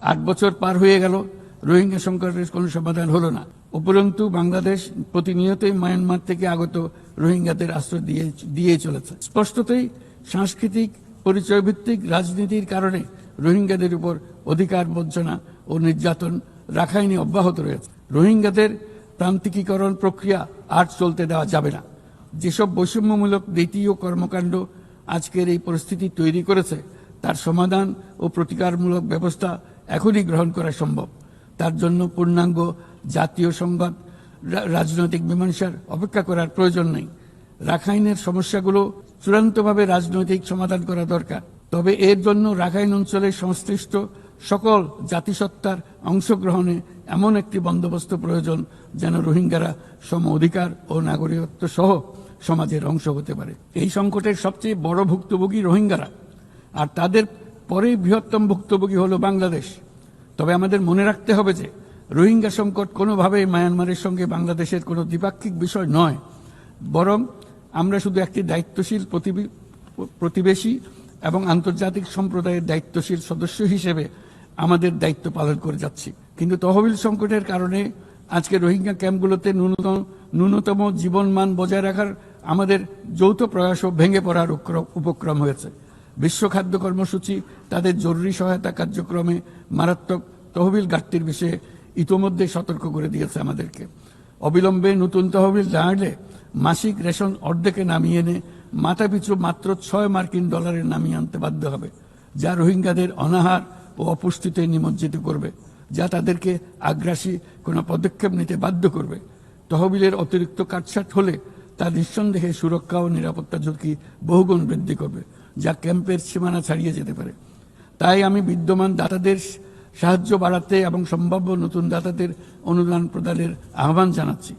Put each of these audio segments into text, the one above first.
8 বছর পার হয়ে গেল, রোহিঙ্গা সংকটের কোনো সমাধান হলো না। উপরন্তু বাংলাদেশ প্রতিনিয়তই মায়ানমার থেকে আগত রোহিঙ্গাদের আশ্রয় দিয়ে চলেছে। স্পষ্টতই সাংস্কৃতিক পরিচয়ভিত্তিক রাজনীতির কারণে রোহিঙ্গাদের উপর অধিকার বঞ্চনা ও নির্যাতন রাখাইনে অব্যাহত রয়েছে। রোহিঙ্গাদের প্রান্তিকীকরণ প্রক্রিয়া আর চলতে দেওয়া যাবে না। যেসব বৈষম্যমূলক নীতি ও কর্মকাণ্ড আজকের এই পরিস্থিতি তৈরি করেছে, তার সমাধান ও প্রতিকারমূলক ব্যবস্থা এখনই গ্রহণ করা সম্ভব। তার জন্য পূর্ণাঙ্গ জাতীয় সংবাদ রাজনৈতিক মীমাংসার অপেক্ষা করার প্রয়োজন নেই। রাখাইনের সমস্যাগুলো চূড়ান্তভাবে রাজনৈতিক সমাধান করা দরকার। তবে এর জন্য রাখাইন অঞ্চলের সংশ্লিষ্ট সকল জাতিসত্তার অংশগ্রহণে এমন একটি বন্দোবস্ত প্রয়োজন যেন রোহিঙ্গারা সম অধিকার ও নাগরিকত্ব সহ সমাজের অংশ হতে পারে। এই সংকটের সবচেয়ে বড় ভুক্তভোগী রোহিঙ্গারা, আর তাদের পরে বৃহত্তম ভুক্তভোগী হলো বাংলাদেশ। তবে আমাদের মনে রাখতে হবে যে রোহিঙ্গা সংকট কোনোভাবেই মায়ানমারের সঙ্গে বাংলাদেশের কোনো দ্বিপাক্ষিক বিষয় নয়, বরং আমরা শুধু একটি দায়িত্বশীল প্রতিবেশী এবং আন্তর্জাতিক সম্প্রদায়ের দায়িত্বশীল সদস্য হিসেবে আমাদের দায়িত্ব পালন করে যাচ্ছি। কিন্তু তহবিল সংকটের কারণে আজকে রোহিঙ্গা ক্যাম্পগুলোতে ন্যূনতম জীবনমান বজায় রাখার আমাদের যৌথ প্রয়াসও ভেঙে পড়ার উপক্রম হয়েছে। বিশ্ব খাদ্য কর্মসূচি তাদের জরুরি সহায়তা কার্যক্রমে মারাত্মক তহবিল ঘাটতির বিষয়ে ইতোমধ্যে সতর্ক করে দিয়েছে আমাদেরকে। অবিলম্বে নতুন তহবিল না এলে মাসিক রেশন অর্ধেকে নামিয়ে এনে মাথাপিছু মাত্র $6 নামিয়ে আনতে বাধ্য হবে, যা রোহিঙ্গাদের অনাহার ও অপুষ্টিতে নিমজ্জিত করবে, যা তাদেরকে আগ্রাসী কোনো পদক্ষেপ নিতে বাধ্য করবে। তহবিলের অতিরিক্ত কাটছাট হলে তা নিঃসন্দেহে সুরক্ষা ও নিরাপত্তা ঝুঁকি বহুগুণ বৃদ্ধি করবে, যা ক্যাম্পের সীমানা ছাড়িয়ে যেতে পারে। তাই আমি বিদ্যমান দাতাদের সাহায্য বাড়াতে এবং সম্ভাব্য নতুন দাতাদের অনুদান প্রদানের আহ্বান জানাচ্ছি,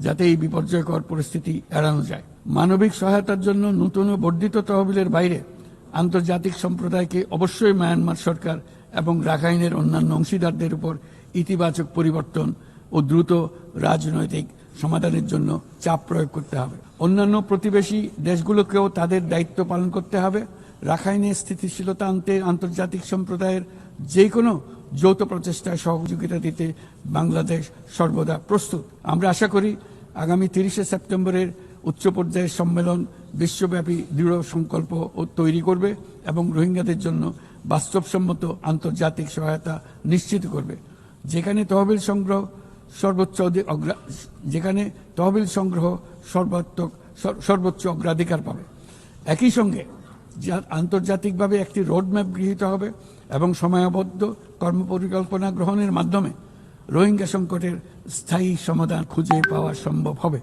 যাতে এই বিপর্যয়কর পরিস্থিতি এড়ানো যায়। মানবিক সহায়তার জন্য নতুন ও বর্ধিত তহবিলের বাইরে আন্তর্জাতিক সম্প্রদায়কে অবশ্যই মায়ানমার সরকার এবং রাখাইনের অন্যান্য অংশীদারদের উপর ইতিবাচক পরিবর্তন ও দ্রুত রাজনৈতিক সমাধানের জন্য চাপ প্রয়োগ করতে হবে। অন্যান্য প্রতিবেশী দেশগুলোকেও তাদের দায়িত্ব পালন করতে হবে। রাখাইনে স্থিতিশীলতা আনতে আন্তর্জাতিক সম্প্রদায়ের যে কোনো যৌথ প্রচেষ্টায় সহযোগিতা দিতে বাংলাদেশ সর্বদা প্রস্তুত। আমরা আশা করি আগামী 30শে সেপ্টেম্বরের উচ্চ পর্যায়ের সম্মেলন বিশ্বব্যাপী দৃঢ় সংকল্প তৈরি করবে এবং রোহিঙ্গাদের জন্য বাস্তবসম্মত আন্তর্জাতিক সহায়তা নিশ্চিত করবে, যেখানে তহবিল সংগ্রহ সর্বোচ্চ অগ্রাধিকার পাবে। একই সঙ্গে আন্তর্জাতিকভাবে একটি রোডম্যাপ গৃহীত হবে এবং সময়াবদ্ধ কর্মপরিকল্পনা গ্রহণের মাধ্যমে রোহিঙ্গা সংকটের স্থায়ী সমাধান খুঁজে পাওয়া সম্ভব হবে।